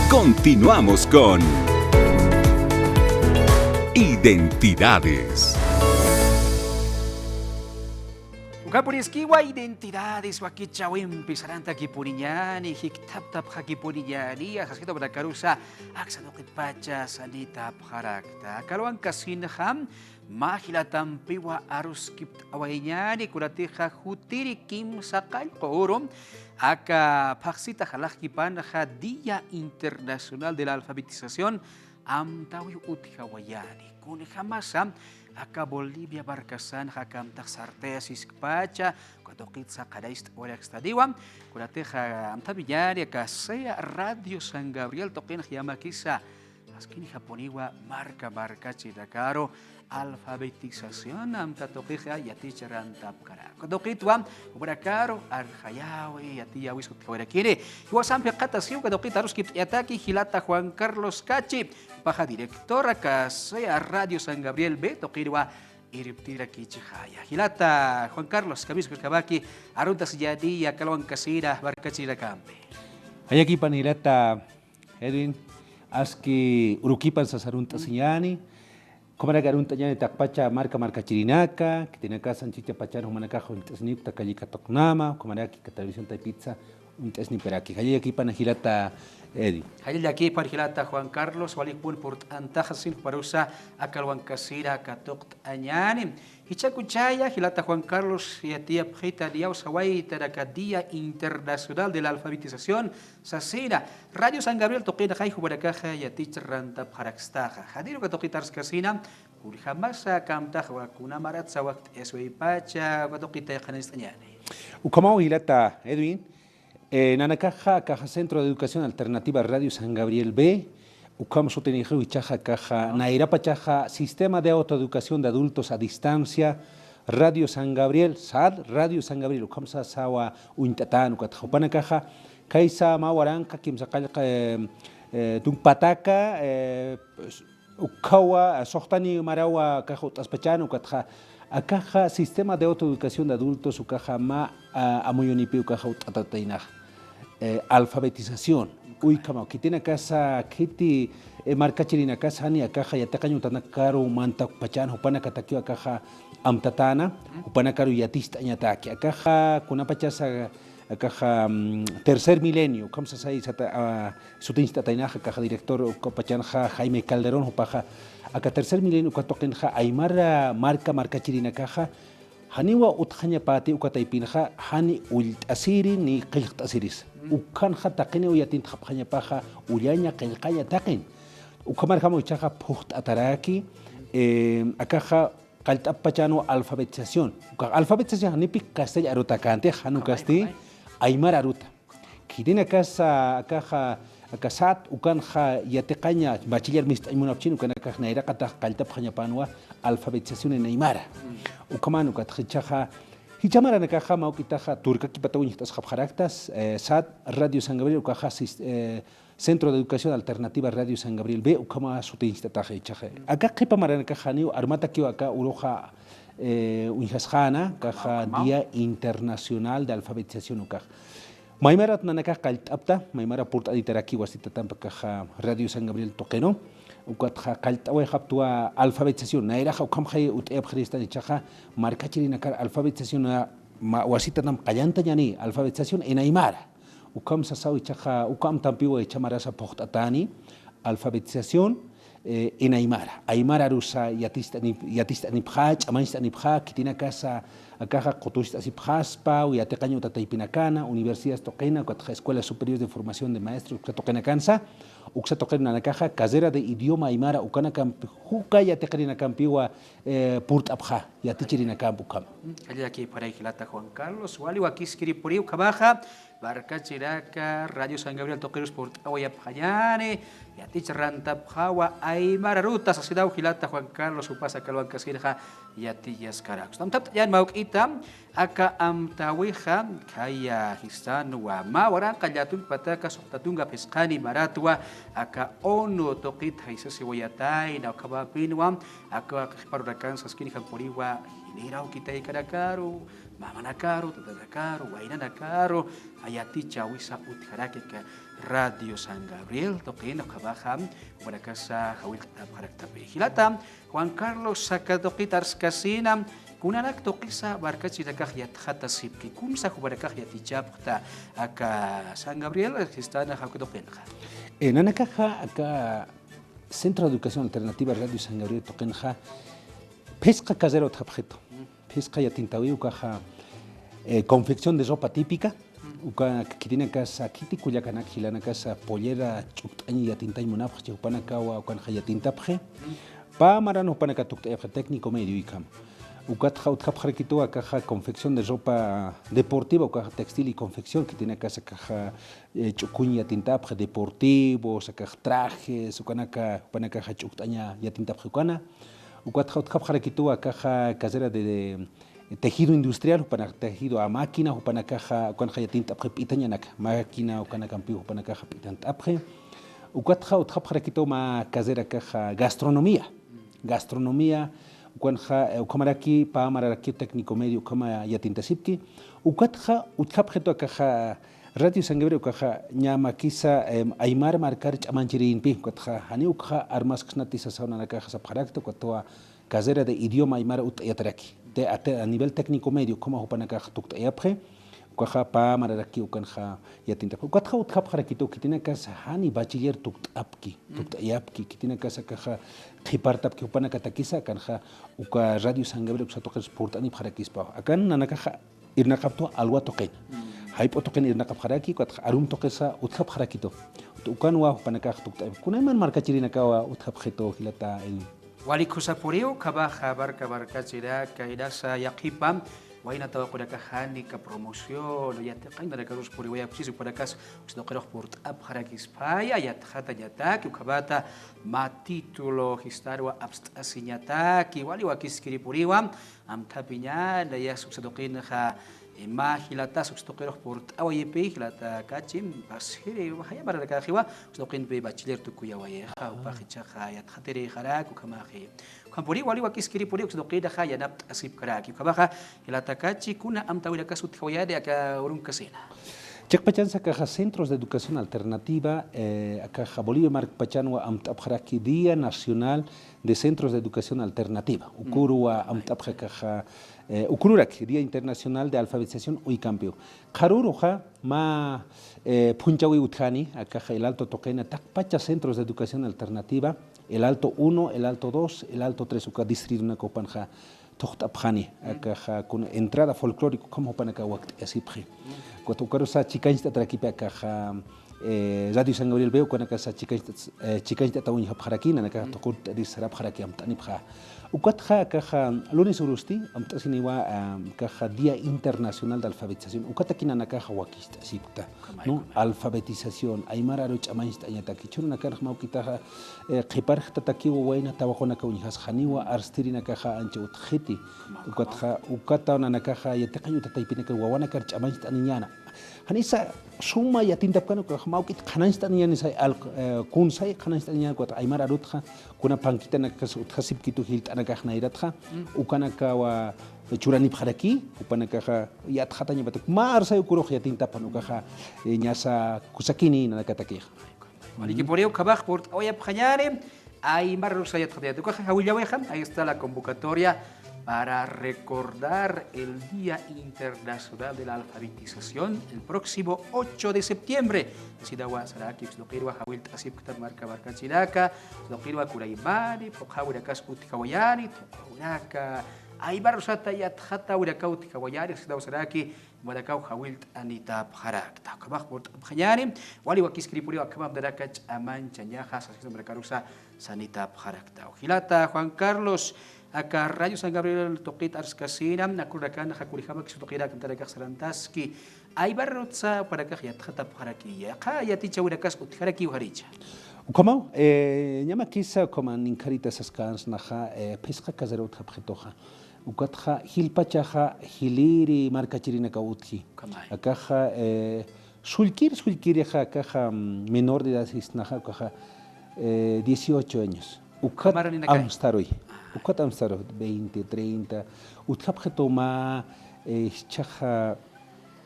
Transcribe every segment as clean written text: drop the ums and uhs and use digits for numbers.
Continuamos con Identidades. Ukapurisquiwa identidades wakichawin pisaranta kipuniñani hiktaptap hakipuniñani asasito brakarusa aksanokit pacha sanita pharakta kalwan kasinham mahilatampiwa arus kipt awaiñani kuratija hutiri kim sakal qorum aka paksita halakkipan Día Internacional de la Alfabetización amtawi uthawayani kun hamasam aka Bolivia barkasan hakam taksartesis pacha katokit sa kadais wala stadiwam kurateja amtabillari aka sea Radio San Gabriel token hiamakisa askini japoniwa marca chidakaro alfabetización am katokija yati charantap kara katokitwam ubrakaro arhayawi yati yawis kutkawarakire iwasam piqatasiu katokit harus kip yataki hilata Juan Carlos Cachi paja directora ka sea Radio San Gabriel B tokirwa iriptira kichihaya hilata Juan Carlos kabis kabaki arunta sejadi ya kalwan kasira barkachira kampe hayaki panilata Edwin aski urukipan sasarunta señani Komara garunta ñani takpacha marca chirinaka, que tiene casa en chicha pachar humanakajo un tesnip takallika toknama, komaraki que televisión tai pizza un tesnip peraki. Hayy aquí panajilata Edi. Hayy aquí panajilata Juan Carlos walikpun por antajasin parusa akalwan kasira katokt añani. Hichakuchaya hilata Juan Carlos yatia pjita diau sawai taraka Día Internacional de la Alfabetización sasira Radio San Gabriel toqina hay hubarakaja yatich ranta pharakstaja hadiru katokitars kasina kurhamasa kamtaj wa kuna marat sawakt eswei pacha katokita khanistanyani Ukamau hilata Edwin nanakaja caja Centro de Educación Alternativa Radio San Gabriel B Ukam soteniju chaja caja nairapa chaja Sistema de Autoeducación de Adultos a Distancia Radio San Gabriel SAD Radio San Gabriel ukam sa sawa uintatan ukatjopana caja kaisa mawaranka kimsaqal tumpataka ukawa sohtani marawa caja taspachano ukatja akaja Sistema de Autoeducación de Adultos ukaja ma amoyonipi ukaja utatainaj alfabetización Uy, kama kitina casa kiti marca chirina casa hani akaja yatakañu tanakaru manta pachan hupana katakio akaja amtatana hupana karu yatista ñataki akaja kuna pachasa akaja tercer milenio kamsa sai sata sutinsta tainaja akaja director pachanja Jaime Calderón hupaja aka tercer milenio katokenja aymara marca chirina kaja haniwa utkhanya pati ukataipinja hani ultasiri ni qilqtasiris ukan khataqini uyatin khapkhanya paja uliaña qilqaya taqin ukamar kamo chaja puht ataraki akaja qaltapachano alfabetización alfabetización nipi castilla arutakante hanu casti aymar aruta kidina casa akaja akasat ukanja yatiqaña bachiller mistaymunapchin ukanakaj nairaqata qaltapkhanya panwa alfabetización en aymara ukamanu katjacha Hichamara nakaja maukitaja turkaki patawinjitas japjaraktas SAD Radio San Gabriel ukaja Centro de Educación Alternativa Radio San Gabriel B ukama sutinjitataja ichaje acá qipa maranakaja niu armata kiwa acá uroja unjasjana kaja Día Internacional de Alfabetización ukaj Maimara nanakaja qaltapta maimara purta ditaraki wasita tampa kaja Radio San Gabriel toqeno ukatja qaltawe haptua alfabetización nairaja ukamjay uteb khristan ichaja marcachirina kar alfabetización wasita tam qallanta yani alfabetización en aymara ukam sasaw ichaja ukam tampiwa ichamarasa poqtatani alfabetización en aymara rusa yatista ni phach amansta ni phach kitina casa akaja qotushta si phaspa u yataqañu tataipinakana universidades toqena ukatja escuela superior de formación de maestros toqena kansa uksa toqena nakaja casera de idioma aymara ukana kamp huka yataqrina kampiwa purt abja yatichirina kampukam aquí para hilata Juan Carlos wali wakiskiri puri ukabaja barca chiraka Radio San Gabriel toqueros por awaya pajane yatich ranta pjawa aymara ruta sasidau hilata Juan Carlos upasa kalwan kasirja yati yaskarak tam tap yan mauk Juanita, aka amtawiha kaya histan wa mawaran kalyatun pataka soktatunga pescani maratwa aka ono tokit haisa siwayatay na kabapinwa aka parurakan saskini kamporiwa hiniraw kita ikadakaro mama nakaro tatadakaro waina nakaro ayati chawisa utharake ka Radio San Gabriel tokin kabaham wadakasa hawil paraktape hilata Juan Carlos Sakadokitars Kasina kunanak tokisa barkat sidakah yat khata sipki kum sa kubarakah yat ijabta aka San Gabriel sistana hakudokenha nanakaja aka Centro de Educación Alternativa Radio San Gabriel tokenja pesca casero tabjeto pesca yatintawi ukaja confección de ropa típica uka kitina casa kiti kuya kana khilana casa pollera chutani yatintay munafj chupana kawa ukan khayatintapje pa marano pana katuk técnico medio ikam ukat khaut khapkhrekito akaja confección de ropa deportiva uka textil y confección que tiene casa caja chukunya tintapje deportivo saca trajes ukanaka panaka chutanya yatintapje ukana ukat khaut khapkhrekito akaja casera de tejido industrial para tejido a máquina o para caja con hayatin tapre pitanya máquina o kana campiu para caja pitan tapre o katha o tapre kito ma casera caja gastronomía con o kamaraki pa maraki técnico medio kama yatin tasipki o katha o tapre to caja Radio San Gabriel caja nyama kisa aymar marcar chamanchirin pi katha hani ukha armas knatisa sauna caja sapharakto katwa casera de idioma aymara utayatraki a nivel técnico medio como hupanaka tukta yapre ukaja pa mararaki ukanja yatinta ukatja utkapjarakito kitina casa hani bachiller tukta apki tukta yapki kitina casa caja khipartapki upanaka takisa kanja uka Radio San Gabriel usatoqes portani bjarakispa akan nanakaja irnaqapto alwa toqen haypo toqen irnaqapjaraki ukatja arum toqesa utkapjarakito ukanwa upanaka tukta kunayman markachirina kawa utkapjeto hilata el Walikusapurio kabaja barca chira kaidasa yakipam waina tawa kodakahani ka promoción ya te kaina karus puri waya psis podakas usno qeroh port ab harakis paya ya khata yata ki kabata ma titulo histarwa abstasinyata ki wali wakis kiri puriwa am tapinya la ya suksadoqin kha ma hilata sukstoqeroh port awayepe hilata kachim basire haya baraka khiwa usnoqin be bachelor tukuya waya kha upakhicha khayat khateri kharak kama khi kampuri wali wakis kiri puri usnoqida khaya nabt asib karaki kabaha hilata kachi kuna am tawila kasut khawayade aka urun kasena Chakpachansa caja centros de educación alternativa, caja Bolivia Marc Pachanwa Amtabjaraki Día Nacional de Centros de Educación Alternativa. Ukurua Amtabja caja Ukururak Día Internacional de Alfabetización Uicambio. Karuruja ma Punchawi Uthani, caja el Alto Toquena, Takpacha Centros de Educación Alternativa, el Alto 1, el Alto 2, el Alto 3, uka distrito una copanja. Tohtabkhani akaja con entrada folclórico como panaka waqt asipji cuando sa chikansta trakipe akaja Radio San Gabriel veo con akasa chikansta tawin habkharakina naka tokut disarab kharaki amtani bkha ukatja akaja lunes urusti amtasiniwa akaja Día Internacional de Alfabetización ukatakina nakaja waqista asipta no alfabetización aymara roch amainsta ayataki churna karja maukitaja qipar tataki waina tawaqona kawnihas khaniwa arstirina kaja anche utkhiti ukata nanakaja yataqayu tataypina ka wawana karch amainsta niñana hanisa suma yatintapkano ka maukit khanansta niñana sai al kun sai khanansta niñana ko aymara rutja kuna pankita nakas uthasip kitu hilt anakaj nairatja ukana kawa churani bharaki upanakaja yatjataña batuk mar sai ukuroj yatintapano kaja ñasa kusakini nanakatakij Maliki por ello, Kabaj, por hoy a Pajare, hay marros allá de tu caja, ahí está la convocatoria para recordar el Día Internacional de la Alfabetización el próximo 8 de septiembre. Sidawa Saraki, Slokirwa, Hawil Tasip, Marca Barca Chiraca, Slokirwa Kuraimani, Pokawirakas Utikawayani, Tokauraka, hay barros atayat hata Urakau Tikawayari, Sidawa Saraki, Wadakau Hawilt Anita Pharak. Takabak por Bhayani, Wali Wakiskri Puri Akabam Darakach Aman Chanyaja, Sasisum Rekarusa, Sanita Pharak. Hilata, Juan Carlos, Aka Radio San Gabriel Tokit Arskasina, Nakurakan, Hakurihama, Xutokira, Kantarakak Sarantaski, Aibarrotsa, Parakayat Hata Pharaki, Kayaticha Urakas Utharaki Uharicha. Como llama quizá como en caritas escans naja pesca casero tapjetoja ukatja hilpachaja hiliri markachirina utji Kamay. akaja sulkirija akaja menor de edad isnaja akaja 18 años ukat Kamaran inakay. amstaroy ukat amstaroy 20 30 utkapja toma chaja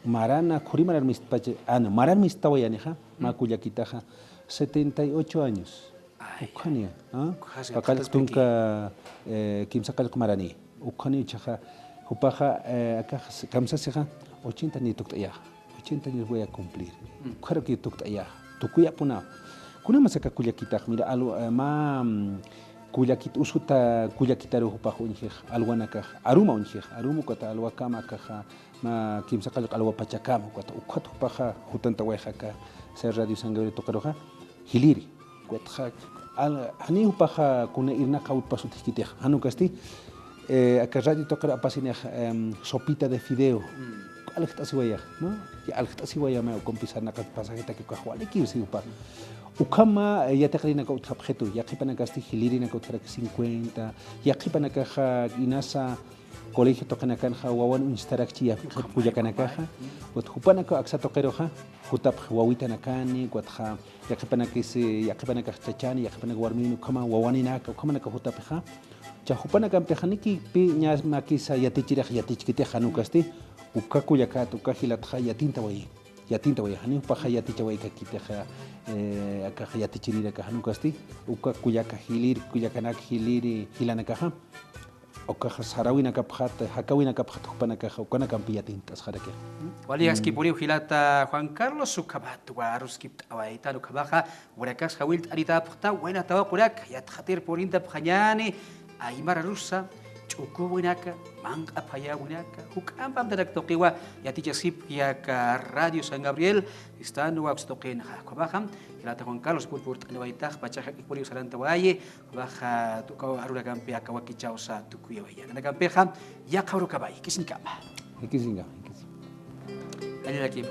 marana kurimarar mistpache ana marar mistawayaneja makullakitaja 78 años ukania Casi pakal tantas tunka kimsakal kumarani ukani chaja upaja acá kamsaseja 80 ni tuktaya 80 años voy a cumplir claro que tuktaya tukuya puna kuna masaka kullakita mira algo ma kullakit usuta kullakitaru upaja unjej alwanaka aruma unjej arumu kata alwakama kaja ma kimsakal alwa pachakama kata ukat upaja jutanta wejaka ser radio sangre tokaroja hiliri kwatja hani upaja kuna irna kaut pasutikitej hanu kasti acá radio tocar apasinia sopita de fideo algeta siwaya no ya algeta siwaya me compisar na pasajeta que kajuale kirsi upa ukama ya tekrina ka utjabjetu ya qipana kasti hilirina ka utjara 50 ya qipana kaja inasa colegio tokana kanja wawan instarakchi ya kuya kana kaja wat hupana ka aksa tokeroja hutap wawita nakani kwatja ya qipana kisi ya qipana ka chachani ya qipana warminu kama wawanina ka kama ka hutapja chahupana kampejaniki pi ñas makisa yatichiraj yatichkite hanukasti ukakuyaka ukahilatja yatinta way hani paja yatichaway kakiteja akaja yatichirira ka hanukasti ukakuyaka hilir kuyakanak hiliri hilanakaja okaja sarawina kapjat hakawina kapjat hupana kaja ukana kampi yatintas jarake Walias kipuriu hilata Juan Carlos Sukabat warus kipt awaita lukabaja warakas hawilt arita apta buena tawa kurak yathatir porinta phanyani Aymara rusa chuku winaka mang apaya winaka hukam pam tadak toqiwa yaticha sip ka radio San Gabriel están wa stoqin ha kabaham hilata Juan Carlos purpurt anawaitaj pachaja ikpuri salanta waye baja tuka arura kampea kawaki chausa tukuya waya na kampeja ya kabru kabai kisin kama ikisinga Allá aquí.